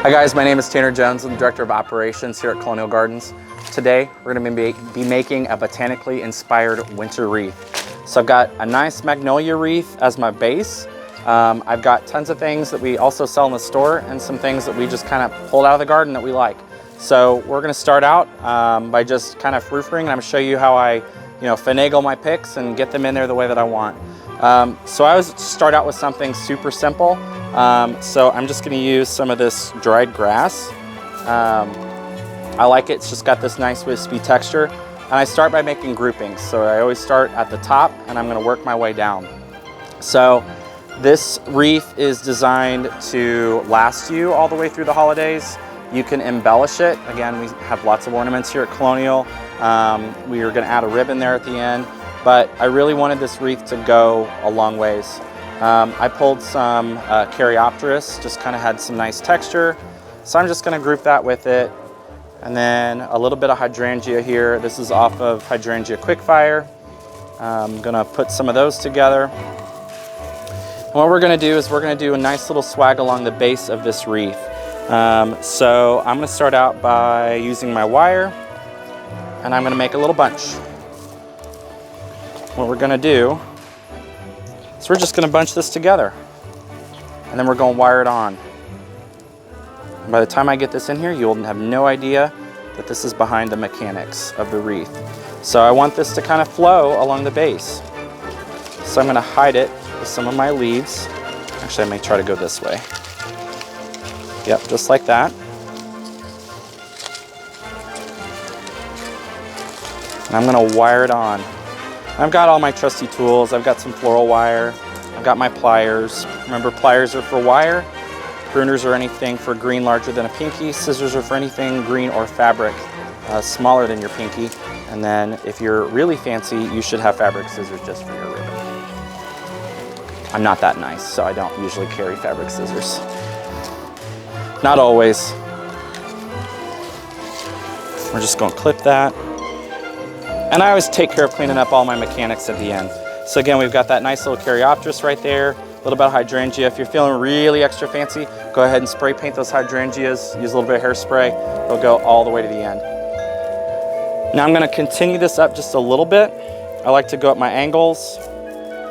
Hi guys, my name is Tanner Jones. I'm the Director of Operations here at Colonial Gardens. Today, we're going to be making a botanically inspired winter wreath. So I've got a nice magnolia wreath as my base. I've got tons of things that we also sell in the store and some things that we just kind of pulled out of the garden that we like. So we're going to start out by just kind of proofing, and I'm going to show you how I finagle my picks and get them in there the way that I want. So I always start out with something super simple. So I'm just going to use some of this dried grass. I like it. It's just got this nice wispy texture. And I start by making groupings. So I always start at the top and I'm going to work my way down. So this wreath is designed to last you all the way through the holidays. You can embellish it. Again, we have lots of ornaments here at Colonial. We are going to add a ribbon there at the end. But I really wanted this wreath to go a long ways. I pulled some Caryopteris, just kind of had some nice texture. So I'm just going to group that with it. And then a little bit of hydrangea here. This is off of Hydrangea Quickfire. I'm going to put some of those together. And what we're going to do is we're going to do a nice little swag along the base of this wreath. So I'm going to start out by using my wire, and I'm going to make a little bunch. What we're going to do is we're just going to bunch this together, and then we're going to wire it on. And by the time I get this in here, you'll have no idea that this is behind the mechanics of the wreath. So I want this to kind of flow along the base. So I'm going to hide it with some of my leaves. Actually, I may try to go this way. Yep, just like that. And I'm going to wire it on. I've got all my trusty tools. I've got some floral wire. I've got my pliers. Remember, pliers are for wire. Pruners are anything for green larger than a pinky. Scissors are for anything green or fabric smaller than your pinky. And then if you're really fancy, you should have fabric scissors just for your ribbon. I'm not that nice, so I don't usually carry fabric scissors. Not always. We're just going to clip that. And I always take care of cleaning up all my mechanics at the end. So again, we've got that nice little Caryopteris right there, a little bit of hydrangea. If you're feeling really extra fancy, go ahead and spray paint those hydrangeas. Use a little bit of hairspray. It'll go all the way to the end. Now I'm going to continue this up just a little bit. I like to go at my angles,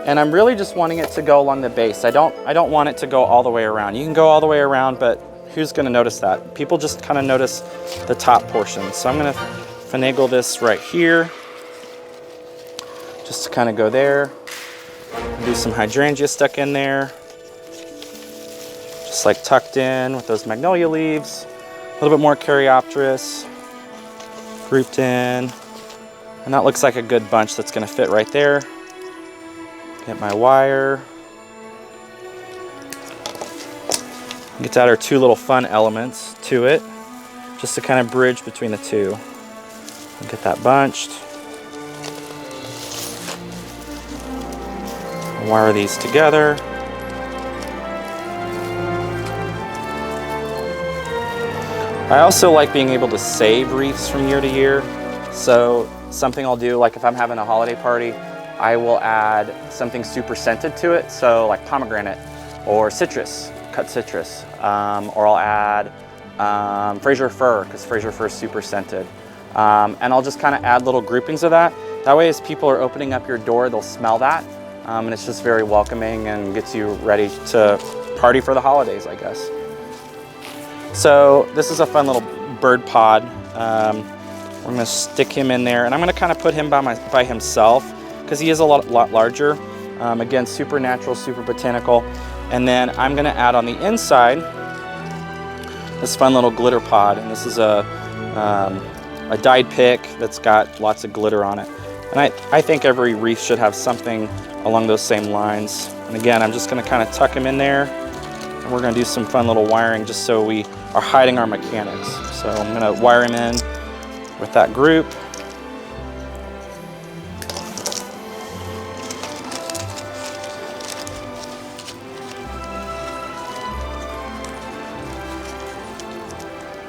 and I'm really just wanting it to go along the base. I don't want it to go all the way around. You can go all the way around, but who's going to notice that? People just kind of notice the top portion. So I'm going to finagle this right here, just to kind of go there. Do some hydrangea stuck in there, just like tucked in with those magnolia leaves. A little bit more Caryopteris grouped in, and that looks like a good bunch that's going to fit right there. Get my wire. Get to add our two little fun elements to it, just to kind of bridge between the two. Get that bunched. Wire these together. I also like being able to save wreaths from year to year. So something I'll do, like if I'm having a holiday party, I will add something super scented to it. So like pomegranate or citrus, cut citrus. Or I'll add Fraser fir, because Fraser fir is super scented. And I'll just kind of add little groupings of that. That way as people are opening up your door, they'll smell that. And it's just very welcoming and gets you ready to party for the holidays, I guess. So this is a fun little bird pod. We're going to stick him in there, and I'm going to kind of put him by himself because he is a lot larger. Again, super natural, super botanical. And then I'm going to add on the inside this fun little glitter pod, and this is a dyed pick that's got lots of glitter on it. And I think every wreath should have something along those same lines. And again, I'm just going to kind of tuck him in there, and we're going to do some fun little wiring just so we are hiding our mechanics. So I'm going to wire him in with that group.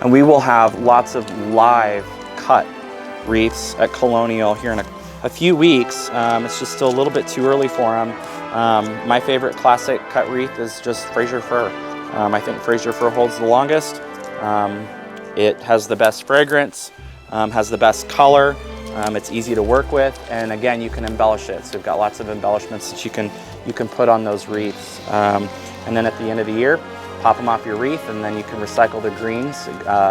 And we will have lots of live cut wreaths at Colonial here in a few weeks. It's just still a little bit too early for them. My favorite classic cut wreath is just Fraser fir. I think Fraser fir holds the longest. It has the best fragrance, has the best color. It's easy to work with, and again, you can embellish it. So you've got lots of embellishments that you can put on those wreaths. And then at the end of the year, pop them off your wreath, and then you can recycle the greens,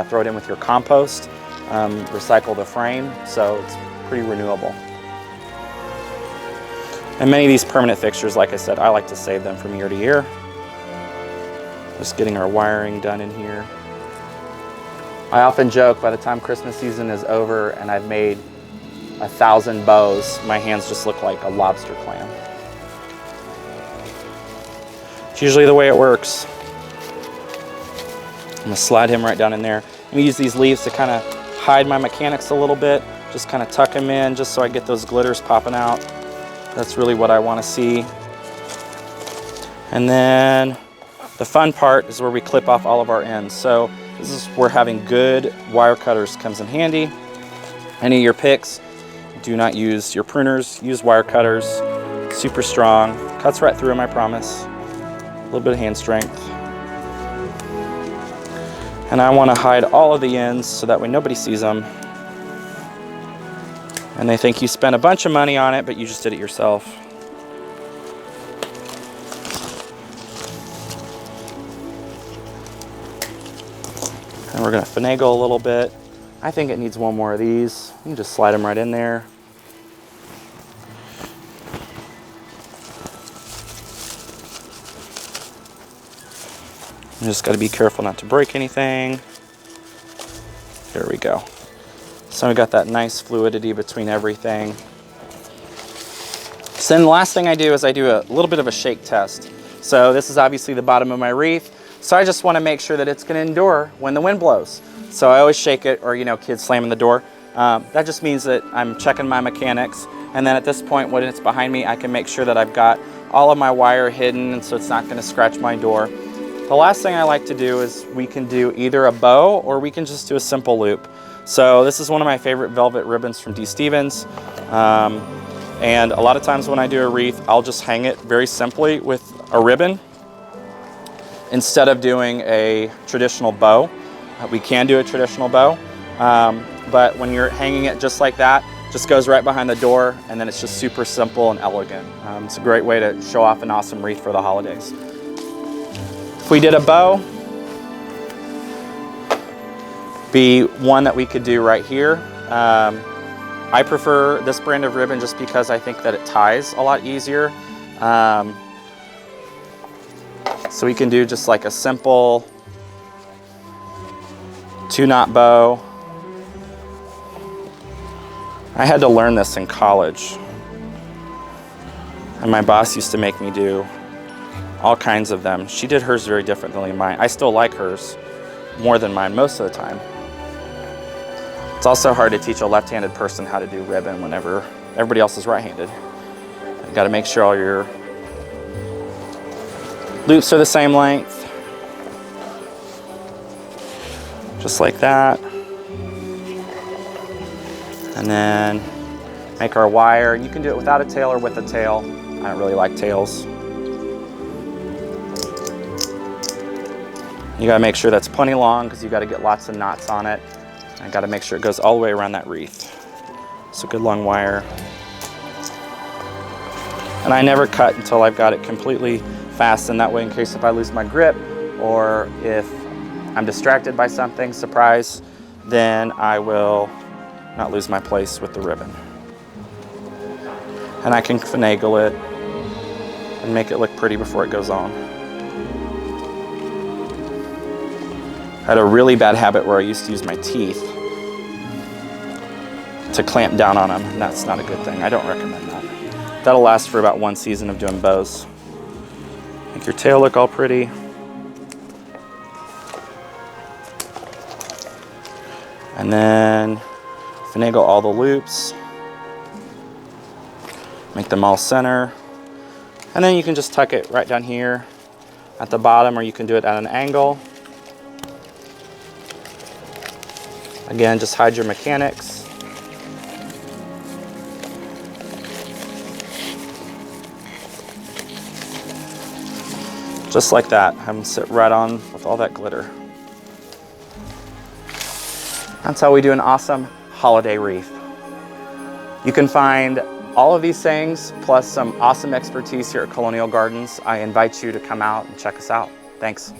throw it in with your compost, recycle the frame, so it's pretty renewable. And many of these permanent fixtures, like I said, I like to save them from year to year. Just getting our wiring done in here. I often joke by the time Christmas season is over and I've made 1,000 bows, my hands just look like a lobster clam. It's usually the way it works. I'm gonna slide him right down in there. I'm gonna use these leaves to kind of hide my mechanics a little bit, just kind of tuck them in just so I get those glitters popping out. That's really what I want to see. And then the fun part is where we clip off all of our ends. So this is where having good wire cutters comes in handy. Any of your picks, do not use your pruners, use wire cutters. Super strong, cuts right through them, I promise. A little bit of hand strength. And I want to hide all of the ends so that way nobody sees them. And they think you spent a bunch of money on it, but you just did it yourself. And we're going to finagle a little bit. I think it needs one more of these. You can just slide them right in there. You just got to be careful not to break anything. There we go. So we got that nice fluidity between everything. So then the last thing I do is I do a little bit of a shake test. So this is obviously the bottom of my wreath. So I just want to make sure that it's going to endure when the wind blows. So I always shake it, or kids slamming the door. That just means that I'm checking my mechanics. And then at this point, when it's behind me, I can make sure that I've got all of my wire hidden, and so it's not going to scratch my door. The last thing I like to do is we can do either a bow or we can just do a simple loop. So this is one of my favorite velvet ribbons from D. Stevens. And a lot of times when I do a wreath, I'll just hang it very simply with a ribbon instead of doing a traditional bow. We can do a traditional bow, but when you're hanging it just like that, just goes right behind the door, and then it's just super simple and elegant. It's a great way to show off an awesome wreath for the holidays. If we did a bow, be one that we could do right here. I prefer this brand of ribbon just because I think that it ties a lot easier. So we can do just like a simple 2-knot bow. I had to learn this in college, and my boss used to make me do all kinds of them. She did hers very differently than mine. I still like hers more than mine most of the time. It's also hard to teach a left-handed person how to do ribbon whenever everybody else is right-handed. You got to make sure all your loops are the same length. Just like that. And then make our wire. You can do it without a tail or with a tail. I don't really like tails. You gotta make sure that's plenty long because you gotta get lots of knots on it. I gotta make sure it goes all the way around that wreath. So good long wire. And I never cut until I've got it completely fastened. That way, in case if I lose my grip or if I'm distracted by something, surprise, then I will not lose my place with the ribbon. And I can finagle it and make it look pretty before it goes on. I had a really bad habit where I used to use my teeth to clamp down on them, and that's not a good thing. I don't recommend that. That'll last for about one season of doing bows. Make your tail look all pretty. And then finagle all the loops. Make them all center. And then you can just tuck it right down here at the bottom, or you can do it at an angle. Again, just hide your mechanics. Just like that. Have them sit right on with all that glitter. That's how we do an awesome holiday wreath. You can find all of these things, plus some awesome expertise here at Colonial Gardens. I invite you to come out and check us out. Thanks.